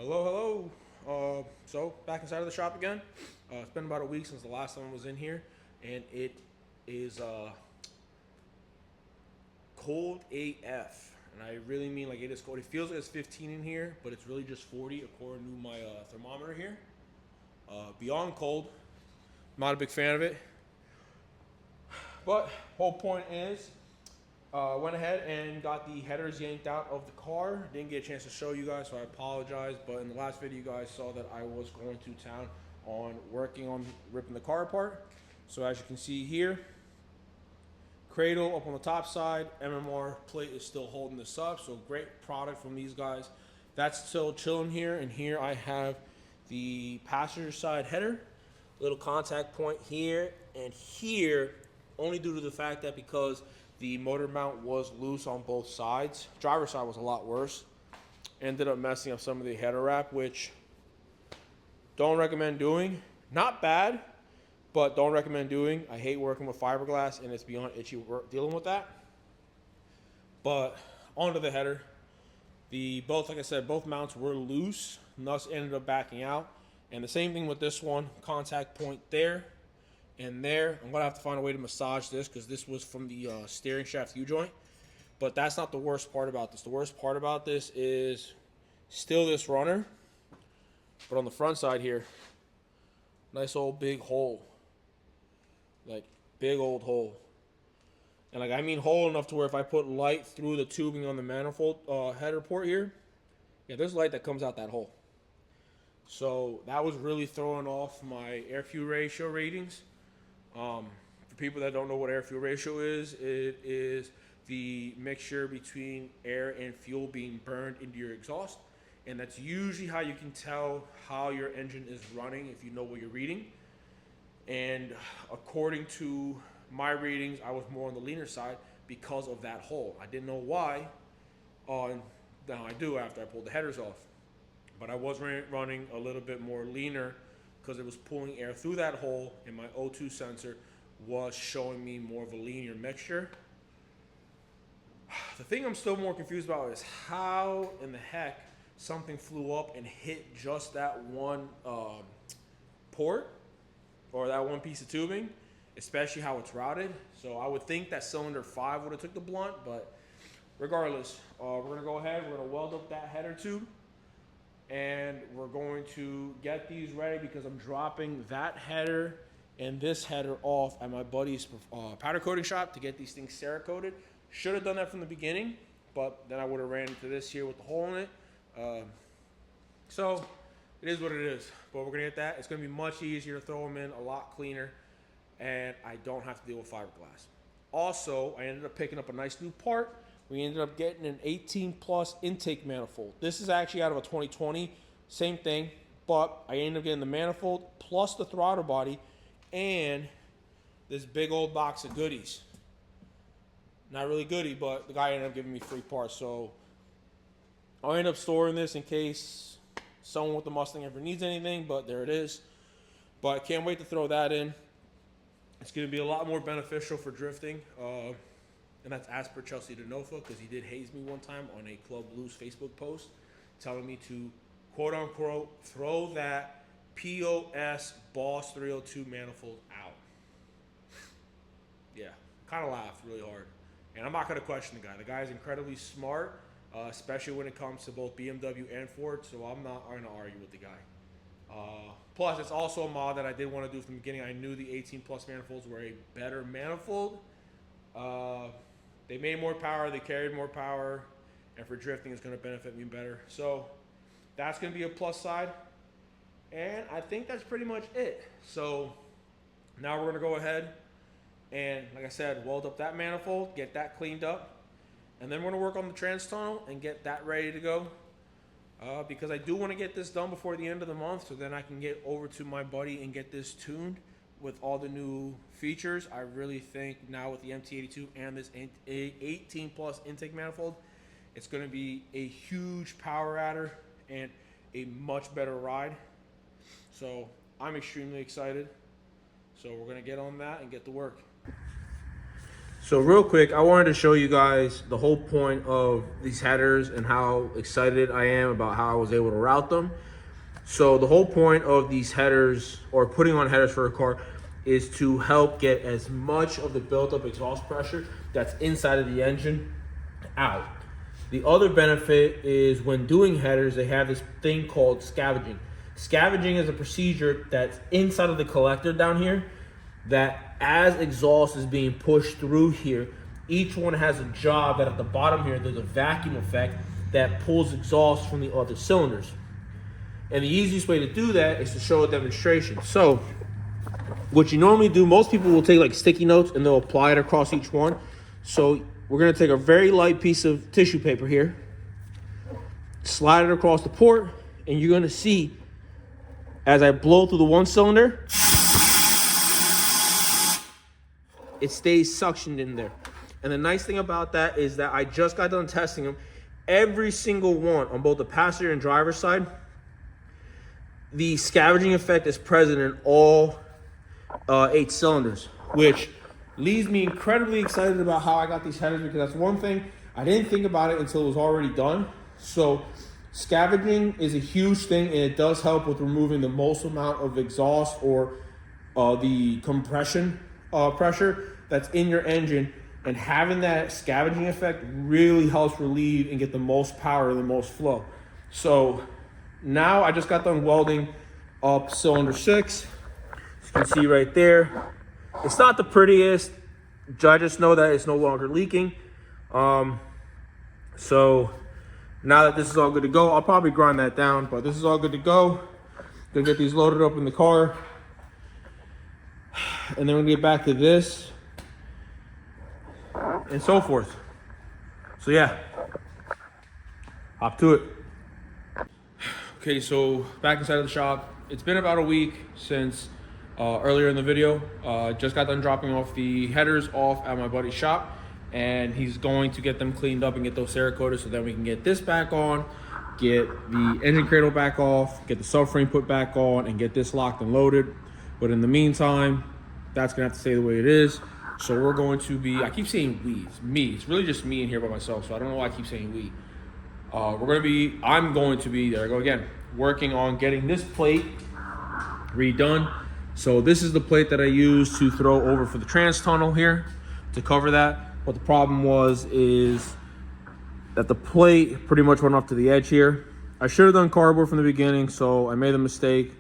Hello, hello. So back inside of the shop again. It's been about a week since the last time I was in here, and it is cold AF, and I really mean like it is cold. It feels like it's 15 in here, but it's really just 40 according to my thermometer here. Beyond cold. Not a big fan of it, but whole point is went ahead and got the headers yanked out of the car. Didn't get a chance to show you guys, so I apologize. But in the last video, you guys saw that I was going to town on working on ripping the car apart. So as you can see here, cradle up on the top side, MMR plate is still holding this up. So great product from these guys. That's still chilling here. And here I have the passenger side header, little contact point here and here, only due to the fact that because the motor mount was loose on both sides. Driver's side was a lot worse. Ended up messing up some of the header wrap, which don't recommend doing. Not bad, but don't recommend doing. I hate working with fiberglass, and it's beyond itchy work dealing with that. But onto the header. Both, like I said, both mounts were loose, and thus ended up backing out. And the same thing with this one, contact point there and there. I'm gonna have to find a way to massage this because this was from the steering shaft U-joint. But that's not the worst part about this. The worst part about this is still this runner, but on the front side here, nice old big hole, like big old hole. And like I mean hole enough to where if I put light through the tubing on the manifold header port here, yeah, there's light that comes out that hole. So that was really throwing off my air-fuel ratio ratings. For people that don't know what air-fuel ratio is, it is the mixture between air and fuel being burned into your exhaust. And that's usually how you can tell how your engine is running if you know what you're reading. And according to my readings, I was more on the leaner side because of that hole. I didn't know why. Now I do after I pulled the headers off. But I was running a little bit more leaner because it was pulling air through that hole, and my O2 sensor was showing me more of a linear mixture. The thing I'm still more confused about is how in the heck something flew up and hit just that one port or that one piece of tubing, especially how it's routed. So I would think that cylinder 5 would have took the blunt, but regardless, we're going to go ahead, we're going to weld up that header tube. And we're going to get these ready because I'm dropping that header and this header off at my buddy's powder coating shop to get these things Cerakoted. Should have done that from the beginning, but then I would have ran into this here with the hole in it. So it is what it is. But we're going to get that. It's going to be much easier to throw them in, a lot cleaner, and I don't have to deal with fiberglass. Also, I ended up picking up a nice new part. We ended up getting an 18 plus intake manifold. This is actually out of a 2020, same thing, but I ended up getting the manifold plus the throttle body and this big old box of goodies. Not really goody, but the guy ended up giving me free parts. So I'll end up storing this in case someone with the Mustang ever needs anything, but there it is. But I can't wait to throw that in. It's going to be a lot more beneficial for drifting. And that's as per Chelsea DeNofa, because he did haze me one time on a Club Blues Facebook post telling me to, quote unquote, throw that POS Boss 302 manifold out. Yeah, kind of laughed really hard. And I'm not going to question the guy. The guy is incredibly smart, especially when it comes to both BMW and Ford, so I'm not going to argue with the guy. Plus, it's also a mod that I did want to do from the beginning. I knew the 18 plus manifolds were a better manifold. They made more power, they carried more power, and for drifting, it's going to benefit me better. So that's going to be a plus side. And I think that's pretty much it. So now we're going to go ahead and, like I said, weld up that manifold, get that cleaned up. And then we're going to work on the trans tunnel and get that ready to go. Because I do want to get this done before the end of the month, so then I can get over to my buddy and get this tuned with all the new features. I really think now with the MT82 and this 18 plus intake manifold, it's going to be a huge power adder and a much better ride. So I'm extremely excited. So we're going to get on that and get to work. So real quick, I wanted to show you guys the whole point of these headers and how excited I am about how I was able to route them. So the whole point of these headers, or putting on headers for a car, is to help get as much of the built up exhaust pressure that's inside of the engine out. The other benefit is when doing headers, they have this thing called scavenging. Scavenging is a procedure that's inside of the collector down here, that as exhaust is being pushed through here, each one has a job that at the bottom here, there's a vacuum effect that pulls exhaust from the other cylinders. And the easiest way to do that is to show a demonstration. So what you normally do, most people will take like sticky notes and they'll apply it across each one. So we're gonna take a very light piece of tissue paper here, slide it across the port, and you're gonna see as I blow through the one cylinder, it stays suctioned in there. And the nice thing about that is that I just got done testing them. Every single one on both the passenger and driver side, the scavenging effect is present in all 8 cylinders, which leaves me incredibly excited about how I got these headers, because that's one thing I didn't think about it until it was already done. So scavenging is a huge thing, and it does help with removing the most amount of exhaust or the compression pressure that's in your engine, and having that scavenging effect really helps relieve and get the most power and the most flow. So now I just got done welding up cylinder 6. As you can see right there, it's not the prettiest. I just know that it's no longer leaking. So now that this is all good to go, I'll probably grind that down, but this is all good to go. Gonna get these loaded up in the car, and then we're gonna get back to this and so forth. So yeah, hop to it. Okay, so back inside of the shop. It's been about a week since earlier in the video. Just got done dropping off the headers off at my buddy's shop, and he's going to get them cleaned up and get those Cerakoted so that we can get this back on, get the engine cradle back off, get the subframe put back on, and get this locked and loaded. But in the meantime, that's gonna have to stay the way it is. So we're going to be, I keep saying we, it's me. It's really just me in here by myself, so I don't know why I keep saying we. I'm going to be, there I go again, working on getting this plate redone. So this is the plate that I used to throw over for the trans tunnel here to cover that. What the problem is that the plate pretty much went off to the edge here. I should have done cardboard from the beginning, so I made a mistake.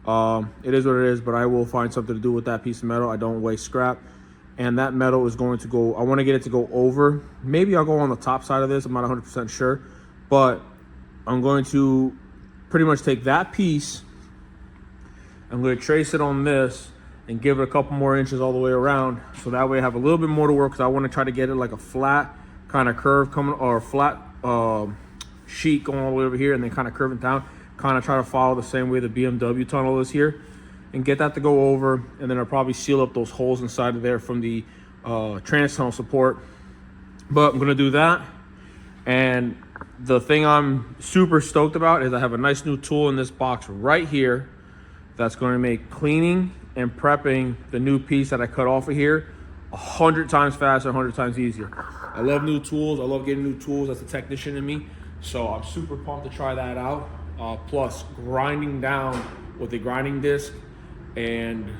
It is what it is, but I will find something to do with that piece of metal. I don't waste scrap. And that metal is going to go, I want to get it to go over. Maybe I'll go on the top side of this. I'm not 100% sure. But I'm going to pretty much take that piece, I'm going to trace it on this and give it a couple more inches all the way around, so that way I have a little bit more to work, because I want to try to get it like a flat kind of curve coming, or a flat sheet going all the way over here and then kind of curving down, kind of try to follow the same way the BMW tunnel is here, and get that to go over. And then I'll probably seal up those holes inside of there from the trans tunnel support. But I'm going to do that. And the thing I'm super stoked about is I have a nice new tool in this box right here that's going to make cleaning and prepping the new piece that I cut off of here 100 times faster, 100 times easier. I love new tools. I love getting new tools. That's a technician in me. So I'm super pumped to try that out. Plus grinding down with the grinding disc and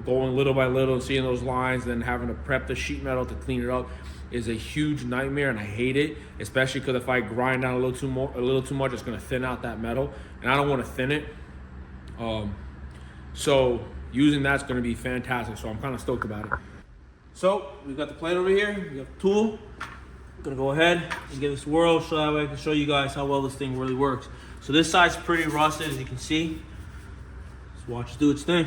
going little by little and seeing those lines, and then having to prep the sheet metal to clean it up is a huge nightmare, and I hate it, especially because if I grind down a little too much, it's going to thin out that metal, and I don't want to thin it. So using that's going to be fantastic. So I'm kind of stoked about it. So we've got the plate over here. We got the tool. I'm going to go ahead and give this a whirl so that way I can show you guys how well this thing really works. So this side's pretty rusted, as you can see. Let's watch it do its thing.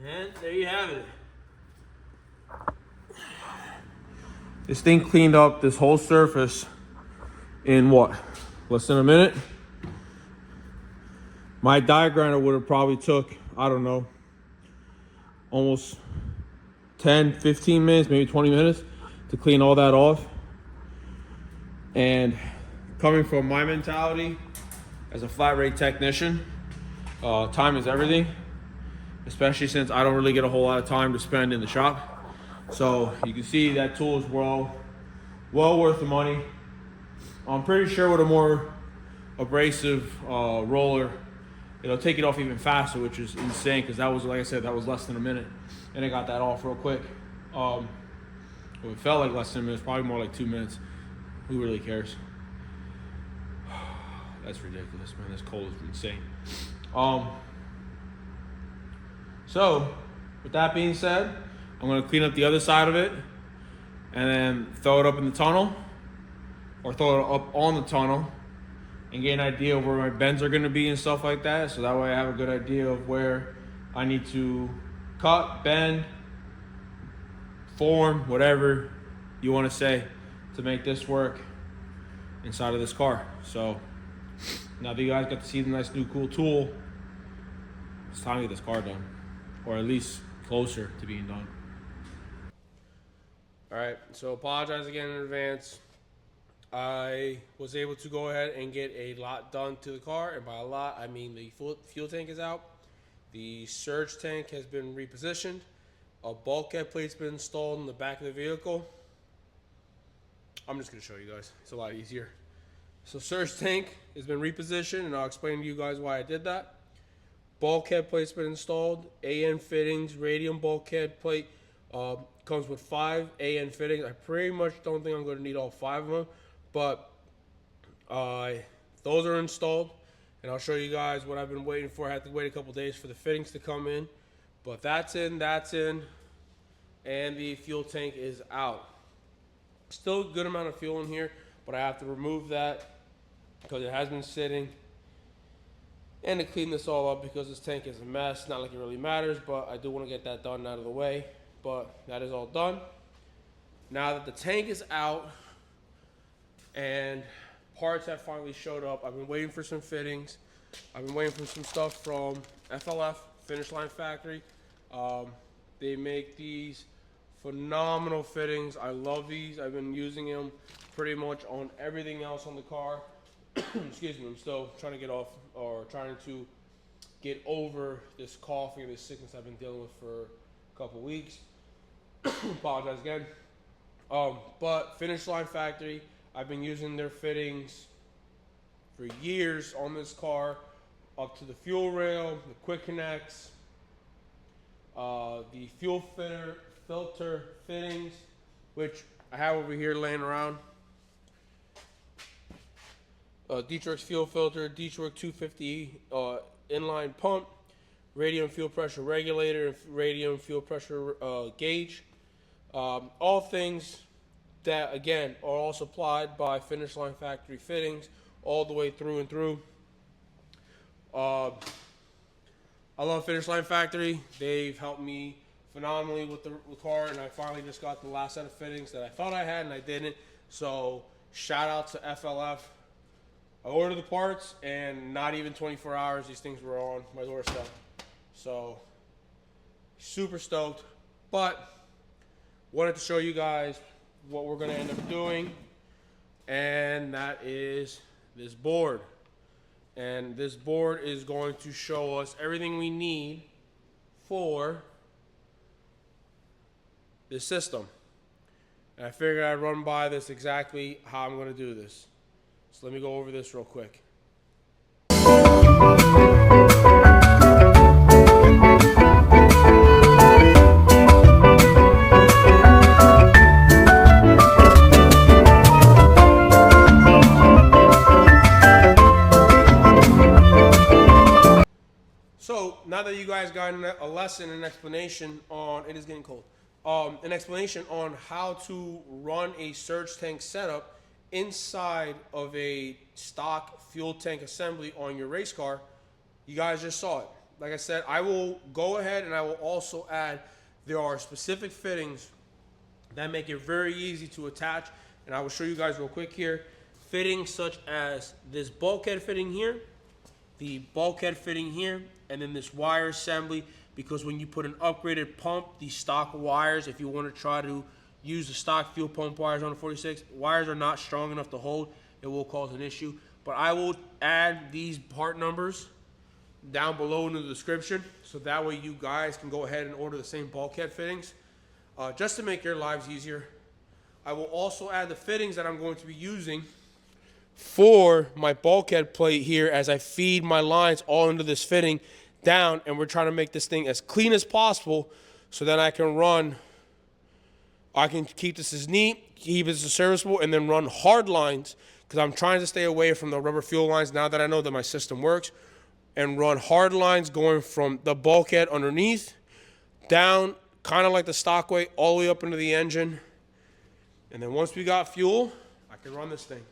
And there you have it. This thing cleaned up this whole surface in what? Less than a minute? My diagram would have probably took, I don't know, almost 10, 15 minutes, maybe 20 minutes to clean all that off. And coming from my mentality as a flat rate technician, time is everything, especially since I don't really get a whole lot of time to spend in the shop. So you can see that tool is well worth the money. I'm pretty sure with a more abrasive roller, it'll take it off even faster, which is insane because that was, like I said, that was less than a minute. And I got that off real quick. Well, it felt like less than a minute, probably more like 2 minutes. Who really cares? That's ridiculous, man. This cold is insane. So, with that being said, I'm gonna clean up the other side of it and then throw it up in the tunnel or throw it up on the tunnel and get an idea of where my bends are gonna be and stuff like that. So that way I have a good idea of where I need to cut, bend, form, whatever you wanna say to make this work inside of this car. So now that you guys got to see the nice new cool tool, it's time to get this car done, or at least closer to being done. All right, so apologize again in advance. I was able to go ahead and get a lot done to the car, and by a lot I mean the fuel tank is out, the surge tank has been repositioned, a bulkhead plate's been installed in the back of the vehicle. I'm just gonna show you guys, it's a lot easier. So surge tank has been repositioned, and I'll explain to you guys why I did that. Bulkhead plate's been installed, AN fittings, Radium bulkhead plate, comes with 5 AN fittings. I pretty much don't think I'm gonna need all 5 of them, but those are installed, and I'll show you guys what I've been waiting for. I had to wait a couple days for the fittings to come in, but that's in, and the fuel tank is out. Still a good amount of fuel in here, but I have to remove that because it has been sitting, and to clean this all up because this tank is a mess. Not like it really matters, but I do want to get that done out of the way. But that is all done. Now that the tank is out and parts have finally showed up, I've been waiting for some fittings. I've been waiting for some stuff from FLF, Finish Line Factory. They make these phenomenal fittings. I love these. I've been using them pretty much on everything else on the car. Excuse me, I'm still trying to get off, or trying to get over this coughing and this sickness I've been dealing with for a couple weeks. Apologize again. But Finish Line Factory, I've been using their fittings for years on this car, up to the fuel rail, the quick connects, the fuel filter fittings, which I have over here laying around. Dietrich's fuel filter, Dietrich 250 inline pump, Radium fuel pressure regulator, and Radium fuel pressure gauge. All things that, again, are all supplied by Finish Line Factory fittings all the way through and through. I love Finish Line Factory. They've helped me phenomenally with the car, and I finally just got the last set of fittings that I thought I had and I didn't. So shout out to FLF. I ordered the parts, and not even 24 hours, these things were on my doorstep. So super stoked, but wanted to show you guys what we're going to end up doing, and that is this board. And this board is going to show us everything we need for this system. And I figured I'd run by this exactly how I'm going to do this. So let me go over this real quick. So now that you guys got a lesson, an explanation on, it is getting cold, an explanation on how to run a surge tank setup inside of a stock fuel tank assembly on your race car, you guys just saw it. Like I said, I will go ahead and I will also add, there are specific fittings that make it very easy to attach, and I will show you guys real quick here. Fittings such as this bulkhead fitting here the bulkhead fitting here, and then this wire assembly, because when you put an upgraded pump, the stock wires, if you want to try to use the stock fuel pump wires on the 46, wires are not strong enough to hold. It will cause an issue. But I will add these part numbers down below in the description, so that way you guys can go ahead and order the same bulkhead fittings, just to make your lives easier. I will also add the fittings that I'm going to be using for my bulkhead plate here as I feed my lines all into this fitting down, and we're trying to make this thing as clean as possible so that I can keep this as neat, keep this as serviceable, and then run hard lines, because I'm trying to stay away from the rubber fuel lines now that I know that my system works, and run hard lines going from the bulkhead underneath down, kind of like the stock weight, all the way up into the engine. And then once we got fuel, I can run this thing.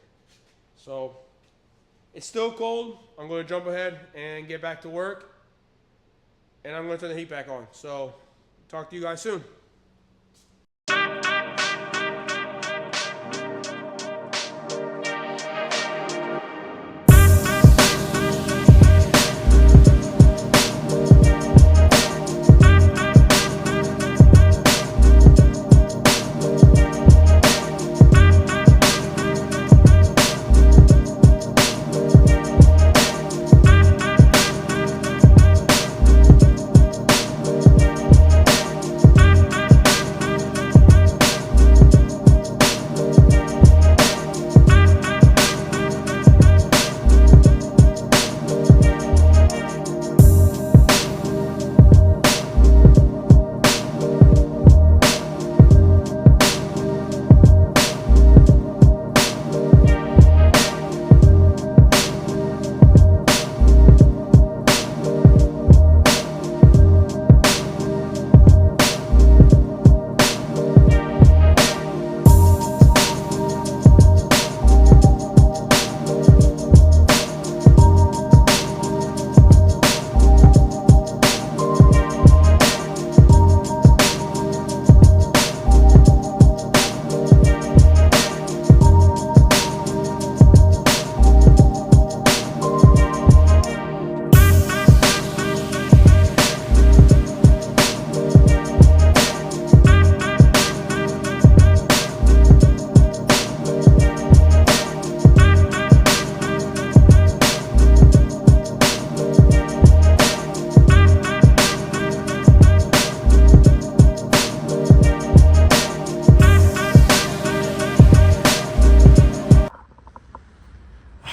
So it's still cold. I'm going to jump ahead and get back to work, and I'm going to turn the heat back on. So talk to you guys soon.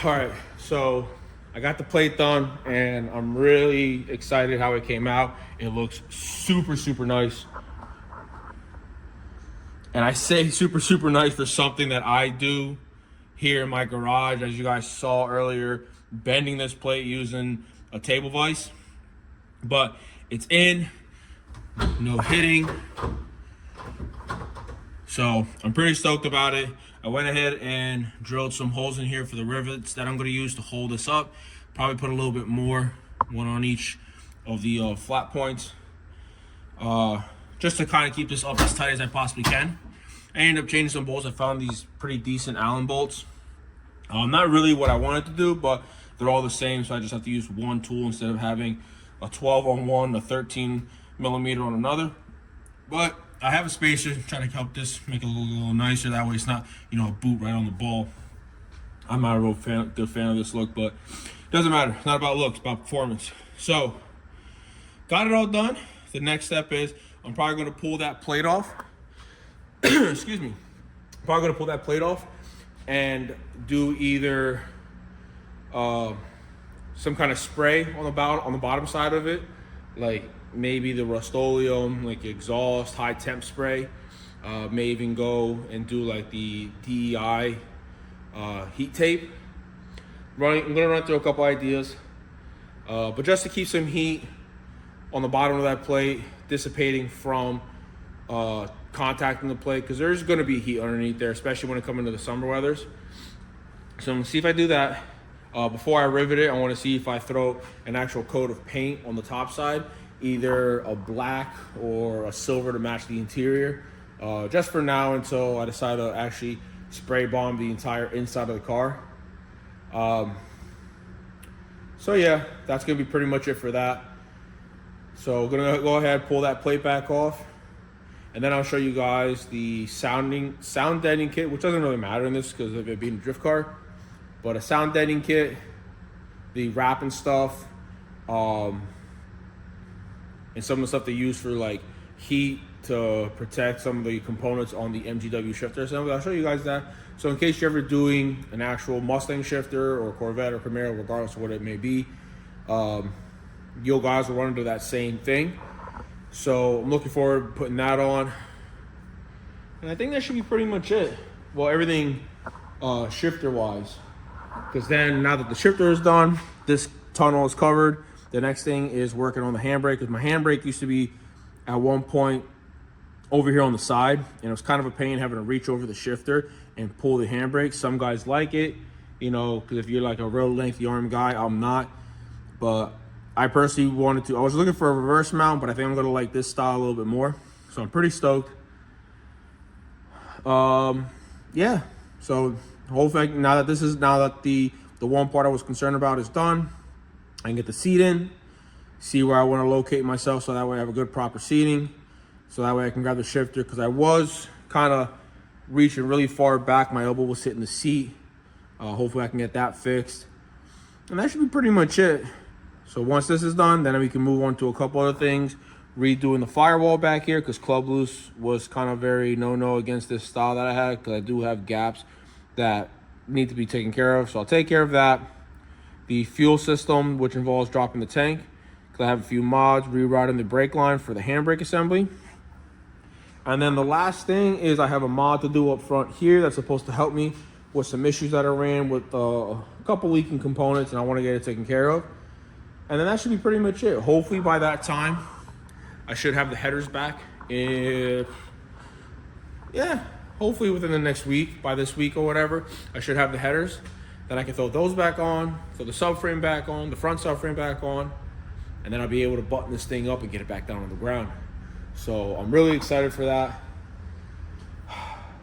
All right, so I got the plate done, and I'm really excited how it came out. It looks super, super nice. And I say super, super nice for something that I do here in my garage, as you guys saw earlier, bending this plate using a table vise. But it's in, no hitting. So I'm pretty stoked about it. I went ahead and drilled some holes in here for the rivets that I'm going to use to hold this up. Probably put a little bit more, one on each of the flat points, just to kind of keep this up as tight as I possibly can. I ended up changing some bolts. I found these pretty decent Allen bolts. Not really what I wanted to do, but they're all the same, so I just have to use one tool instead of having a 12 on one, a 13 millimeter on another. But I have a spacer, trying to help this make it a little nicer. That way it's not, you know, a boot right on the ball. I'm not a real good fan of this look, but it doesn't matter. It's not about looks, it's about performance. So, got it all done. The next step is I'm probably going to pull that plate off. Excuse me. Probably going to pull that plate off and do either some kind of spray on the bottom side of it, like maybe the Rust-Oleum, like exhaust, high temp spray. May even go and do like the DEI heat tape. I'm gonna run through a couple ideas, but just to keep some heat on the bottom of that plate, dissipating from contacting the plate, because there's gonna be heat underneath there, especially when it comes into the summer weathers. So I'm gonna see if I do that. Before I rivet it, I wanna see if I throw an actual coat of paint on the top side, either a black or a silver to match the interior, just for now until I decide to actually spray bomb the entire inside of the car. So yeah, that's gonna be pretty much it for that. So gonna go ahead, pull that plate back off, and then I'll show you guys the sound deadening kit, which doesn't really matter in this because of it being a drift car, but a sound deadening kit, the wrapping stuff, and some of the stuff they use for like heat to protect some of the components on the MGW shifter assembly. I'll show you guys that. So in case you're ever doing an actual Mustang shifter or Corvette or Camaro, regardless of what it may be, you guys will run into that same thing. So I'm looking forward to putting that on. And I think that should be pretty much it. Well, everything shifter wise. Because then now that the shifter is done, this tunnel is covered. The next thing is working on the handbrake, because my handbrake used to be at one point over here on the side, and it was kind of a pain having to reach over the shifter and pull the handbrake. Some guys like it, you know, because if you're like a real lengthy arm guy, I'm not. But I personally wanted to, I was looking for a reverse mount, but I think I'm gonna like this style a little bit more. So I'm pretty stoked. Yeah, so hopefully now that the one part I was concerned about is done, I can get the seat in, see where I want to locate myself, so that way I have a good proper seating, so that way I can grab the shifter, because I was kind of reaching really far back. My elbow was hitting the seat. Hopefully I can get that fixed, and that should be pretty much it. So once this is done, then we can move on to a couple other things. Redoing the firewall back here, because Club Loose was kind of very no against this style that I had, because I do have gaps that need to be taken care of. So I'll take care of that. The fuel system, which involves dropping the tank, because I have a few mods, rerouting the brake line for the handbrake assembly. And then the last thing is I have a mod to do up front here that's supposed to help me with some issues that I ran with a couple leaking components, and I want to get it taken care of. And then that should be pretty much it. Hopefully by that time, I should have the headers back. Hopefully within the next week, by this week or whatever, I should have the headers. Then I can throw those back on, throw the subframe back on, the front subframe back on, and then I'll be able to button this thing up and get it back down on the ground. So I'm really excited for that.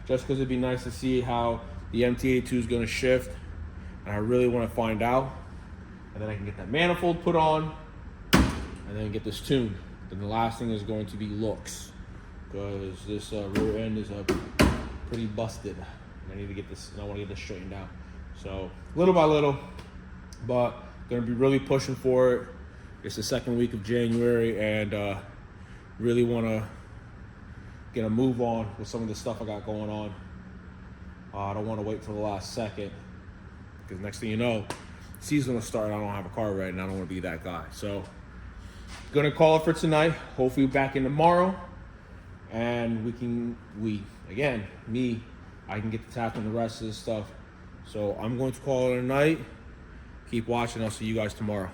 Just because it'd be nice to see how the MT82 is going to shift, and I really want to find out. And then I can get that manifold put on, and then get this tuned. Then the last thing is going to be looks, because this rear end is pretty busted. And I need to get this, and I want to get this straightened out. So little by little, but gonna be really pushing for it. It's the second week of January, and really want to get a move on with some of the stuff I got going on. I don't want to wait till the last second, because next thing you know, season will start. I don't have a car ready, and I don't want to be that guy. So gonna call it for tonight. Hopefully back in tomorrow, and I can get to tackling the rest of this stuff. So I'm going to call it a night. Keep watching. I'll see you guys tomorrow.